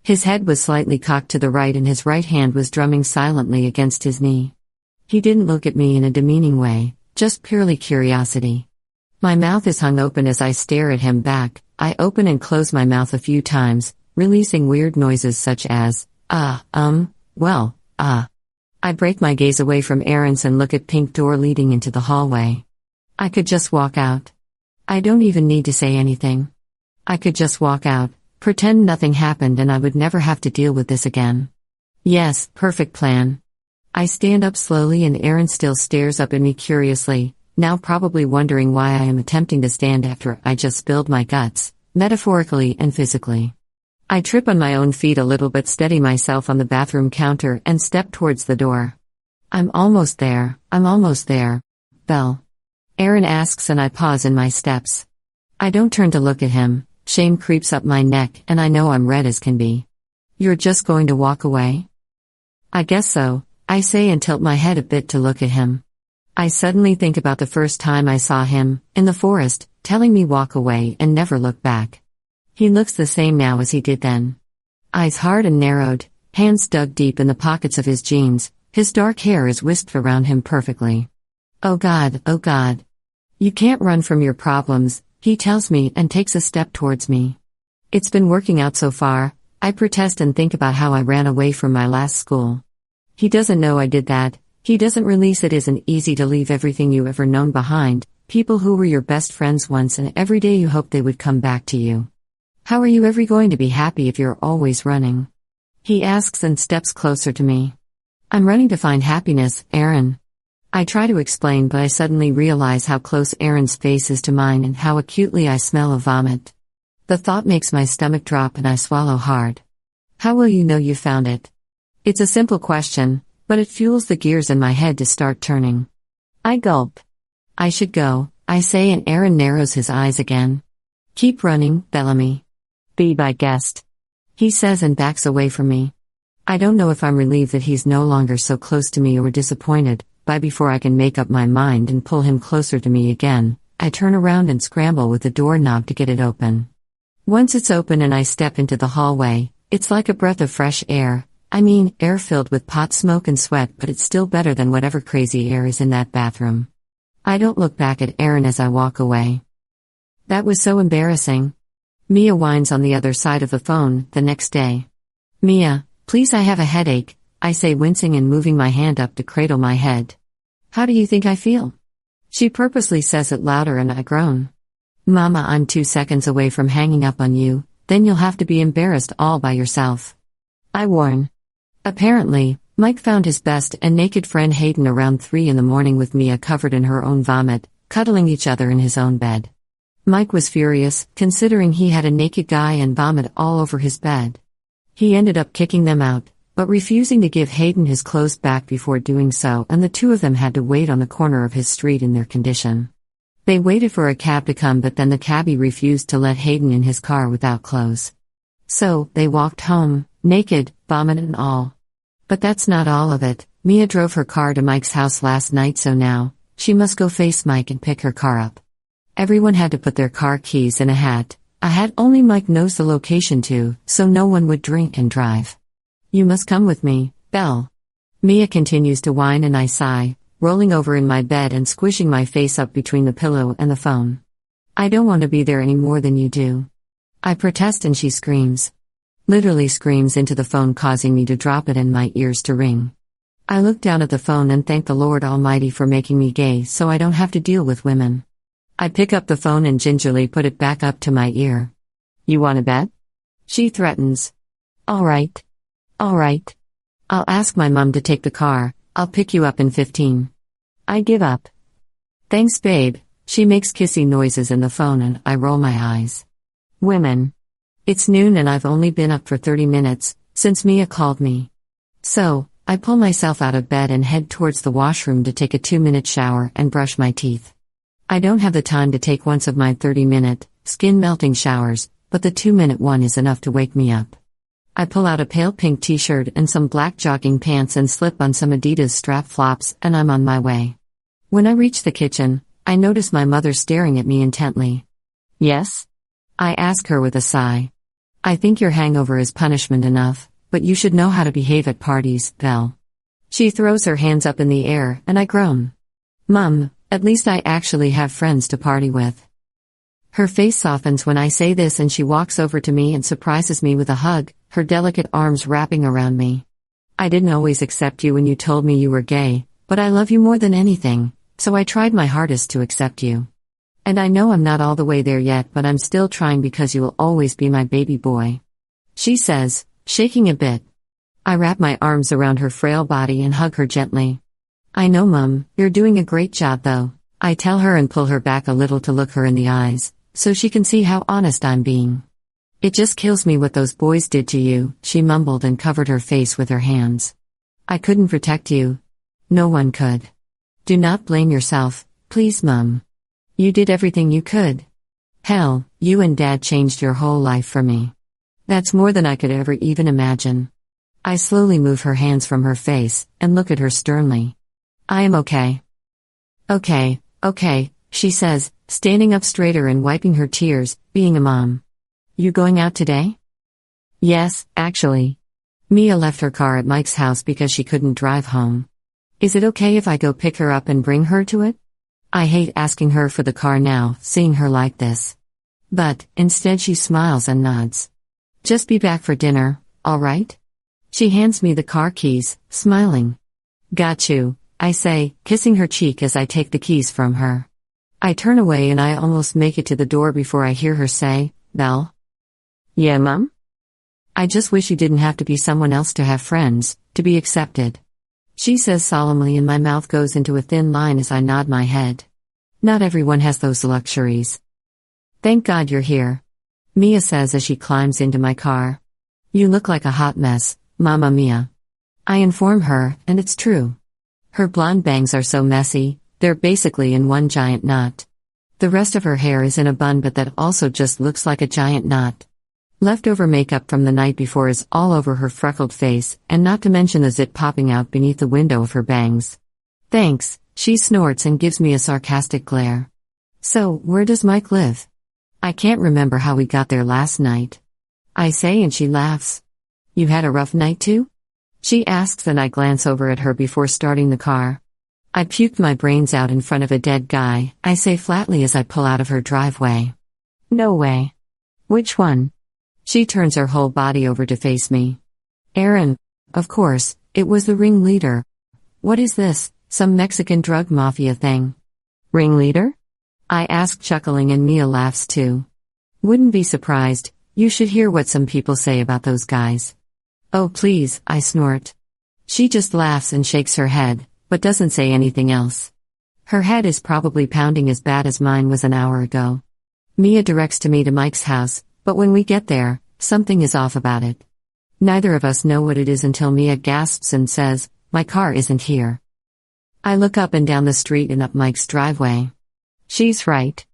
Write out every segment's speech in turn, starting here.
His head was slightly cocked to the right and his right hand was drumming silently against his knee. He didn't look at me in a demeaning way, just purely curiosity. My mouth is hung open as I stare at him back. I open and close my mouth a few times, releasing weird noises such as, well. I break my gaze away from Aaron's and look at pink door leading into the hallway. I could just walk out. I don't even need to say anything. I could just walk out, pretend nothing happened and I would never have to deal with this again. Yes, perfect plan. I stand up slowly and Aaron still stares up at me curiously, now probably wondering why I am attempting to stand after I just spilled my guts, metaphorically and physically. I trip on my own feet a little but steady myself on the bathroom counter and step towards the door. I'm almost there. Belle. Aaron asks and I pause in my steps. I don't turn to look at him, shame creeps up my neck and I know I'm red as can be. You're just going to walk away? I guess so, I say and tilt my head a bit to look at him. I suddenly think about the first time I saw him, in the forest, telling me walk away and never look back. He looks the same now as he did then. Eyes hard and narrowed, hands dug deep in the pockets of his jeans, his dark hair is wisped around him perfectly. Oh God. You can't run from your problems, he tells me and takes a step towards me. It's been working out so far, I protest and think about how I ran away from my last school. He doesn't know I did that, he doesn't release it isn't easy to leave everything you ever known behind, people who were your best friends once and every day you hoped they would come back to you. How are you ever going to be happy if you're always running? He asks and steps closer to me. I'm running to find happiness, Aaron. I try to explain but I suddenly realize how close Aaron's face is to mine and how acutely I smell of vomit. The thought makes my stomach drop and I swallow hard. How will you know you found it? It's a simple question, but it fuels the gears in my head to start turning. I gulp. I should go, I say and Aaron narrows his eyes again. Keep running, Bellamy. Be my guest. He says and backs away from me. I don't know if I'm relieved that he's no longer so close to me or disappointed, but before I can make up my mind and pull him closer to me again, I turn around and scramble with the doorknob to get it open. Once it's open and I step into the hallway, it's like a breath of fresh air. I mean, air filled with pot smoke and sweat, but it's still better than whatever crazy air is in that bathroom. I don't look back at Aaron as I walk away. That was so embarrassing. Mia whines on the other side of the phone, the next day. Mia, please I have a headache, I say wincing and moving my hand up to cradle my head. How do you think I feel? She purposely says it louder and I groan. Mama, I'm 2 seconds away from hanging up on you, then you'll have to be embarrassed all by yourself. I warn. Apparently, Mike found his best and naked friend Hayden around 3 in the morning with Mia covered in her own vomit, cuddling each other in his own bed. Mike was furious, considering he had a naked guy and vomit all over his bed. He ended up kicking them out, but refusing to give Hayden his clothes back before doing so, and the two of them had to wait on the corner of his street in their condition. They waited for a cab to come but then the cabbie refused to let Hayden in his car without clothes. So, they walked home, naked, vomit and all. But that's not all of it. Mia drove her car to Mike's house last night so now, she must go face Mike and pick her car up. Everyone had to put their car keys in a hat only Mike knows the location to, so no one would drink and drive. You must come with me, Belle. Mia continues to whine and I sigh, rolling over in my bed and squishing my face up between the pillow and the phone. I don't want to be there any more than you do. I protest and she screams. Literally screams into the phone, causing me to drop it and my ears to ring. I look down at the phone and thank the Lord Almighty for making me gay so I don't have to deal with women. I pick up the phone and gingerly put it back up to my ear. You want to bet? She threatens. All right. I'll ask my mom to take the car, I'll pick you up in 15. I give up. Thanks babe, she makes kissy noises in the phone and I roll my eyes. Women. It's noon and I've only been up for 30 minutes, since Mia called me. So, I pull myself out of bed and head towards the washroom to take a 2-minute shower and brush my teeth. I don't have the time to take once of my 30-minute, skin-melting showers, but the 2-minute one is enough to wake me up. I pull out a pale pink t-shirt and some black jogging pants and slip on some Adidas strap flops and I'm on my way. When I reach the kitchen, I notice my mother staring at me intently. Yes? I ask her with a sigh. I think your hangover is punishment enough, but you should know how to behave at parties, Vel. She throws her hands up in the air, and I groan. Mum, at least I actually have friends to party with. Her face softens when I say this and she walks over to me and surprises me with a hug, her delicate arms wrapping around me. I didn't always accept you when you told me you were gay, but I love you more than anything, so I tried my hardest to accept you. And I know I'm not all the way there yet, but I'm still trying because you will always be my baby boy. She says, shaking a bit. I wrap my arms around her frail body and hug her gently. I know, Mum, you're doing a great job though. I tell her and pull her back a little to look her in the eyes, so she can see how honest I'm being. It just kills me what those boys did to you, she mumbled and covered her face with her hands. I couldn't protect you. No one could. Do not blame yourself, please, Mum. You did everything you could. Hell, you and Dad changed your whole life for me. That's more than I could ever even imagine. I slowly move her hands from her face and look at her sternly. I am okay. Okay, she says, standing up straighter and wiping her tears, being a mom. You going out today? Yes, actually. Mia left her car at Mike's house because she couldn't drive home. Is it okay if I go pick her up and bring her to it? I hate asking her for the car now, seeing her like this. But, instead she smiles and nods. Just be back for dinner, alright? She hands me the car keys, smiling. Got you, I say, kissing her cheek as I take the keys from her. I turn away and I almost make it to the door before I hear her say, Vel? Yeah, Mum? I just wish you didn't have to be someone else to have friends, to be accepted. She says solemnly and my mouth goes into a thin line as I nod my head. Not everyone has those luxuries. Thank God you're here. Mia says as she climbs into my car. You look like a hot mess, Mama Mia. I inform her, and it's true. Her blonde bangs are so messy, they're basically in one giant knot. The rest of her hair is in a bun, but that also just looks like a giant knot. Leftover makeup from the night before is all over her freckled face, and not to mention the zit popping out beneath the window of her bangs. Thanks, she snorts and gives me a sarcastic glare. So, where does Mike live? I can't remember how we got there last night. I say and she laughs. You had a rough night too? She asks and I glance over at her before starting the car. I puked my brains out in front of a dead guy, I say flatly as I pull out of her driveway. No way. Which one? She turns her whole body over to face me. Aaron. Of course, it was the ringleader. What is this, some Mexican drug mafia thing? Ringleader? I ask, chuckling, and Mia laughs too. Wouldn't be surprised, you should hear what some people say about those guys. Oh please, I snort. She just laughs and shakes her head, but doesn't say anything else. Her head is probably pounding as bad as mine was an hour ago. Mia directs me to Mike's house, but when we get there, something is off about it. Neither of us know what it is until Mia gasps and says, my car isn't here. I look up and down the street and up Mike's driveway. She's right.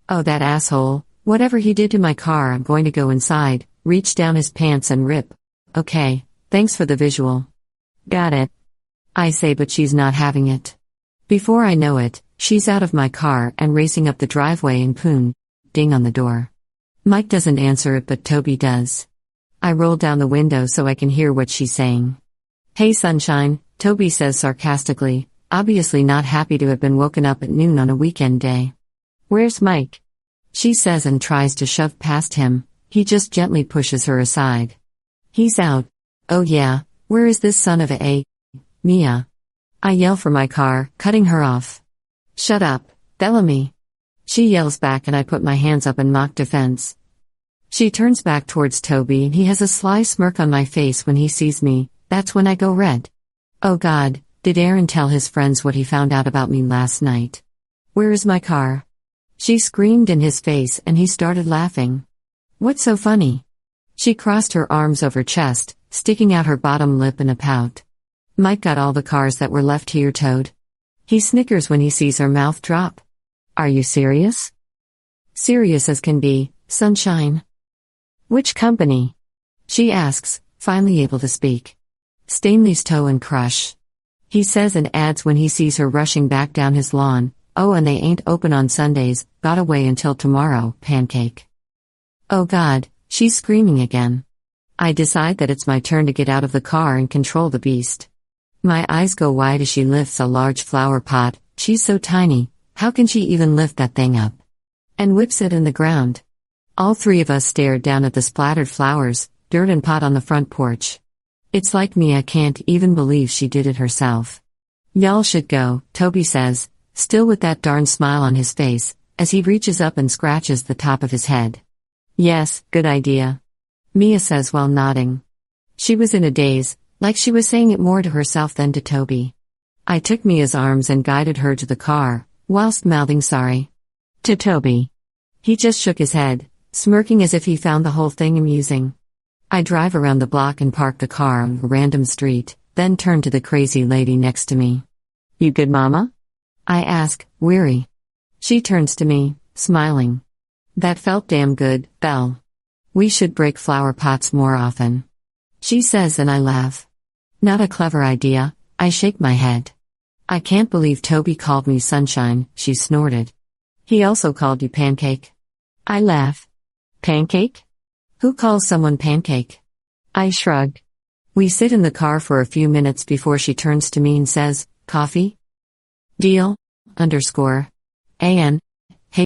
Oh, that asshole, whatever he did to my car, I'm going to go inside, reach down his pants and rip. Okay, thanks for the visual. Got it. I say, but she's not having it. Before I know it, she's out of my car and racing up the driveway and poon. Ding on the door. Mike doesn't answer it, but Toby does. I roll down the window so I can hear what she's saying. Hey sunshine, Toby says sarcastically, obviously not happy to have been woken up at noon on a weekend day. Where's Mike? She says and tries to shove past him, he just gently pushes her aside. He's out. Oh yeah, where is this son of a Mia? I yell for my car, cutting her off. Shut up, Bellamy. She yells back and I put my hands up in mock defense. She turns back towards Toby and he has a sly smirk on my face when he sees me. That's when I go red. Oh God, did Aaron tell his friends what he found out about me last night? Where is my car? She screamed in his face and he started laughing. What's so funny? She crossed her arms over chest, sticking out her bottom lip in a pout. Mike got all the cars that were left here towed. He snickers when he sees her mouth drop. Are you serious? Serious as can be, sunshine. Which company? She asks, finally able to speak. Stanley's Tow and Crush. He says and adds when he sees her rushing back down his lawn, oh and they ain't open on Sundays, gotta wait until tomorrow, pancake. Oh God, she's screaming again. I decide that it's my turn to get out of the car and control the beast. My eyes go wide as she lifts a large flower pot. She's so tiny, how can she even lift that thing up? And whips it in the ground. All three of us stared down at the splattered flowers, dirt and pot on the front porch. It's like me, I can't even believe she did it herself. Y'all should go, Toby says, still with that darn smile on his face, as he reaches up and scratches the top of his head. Yes, good idea. Mia says while nodding. She was in a daze, like she was saying it more to herself than to Toby. I took Mia's arms and guided her to the car, whilst mouthing sorry to Toby. He just shook his head, smirking as if he found the whole thing amusing. I drive around the block and park the car on a random street, then turn to the crazy lady next to me. You good, Mama? I ask, weary. She turns to me, smiling. That felt damn good, Belle. We should break flower pots more often. She says and I laugh. Not a clever idea, I shake my head. I can't believe Toby called me sunshine, she snorted. He also called you pancake. I laugh. Pancake? Who calls someone pancake? I shrug. We sit in the car for a few minutes before she turns to me and says, coffee? Deal? _AN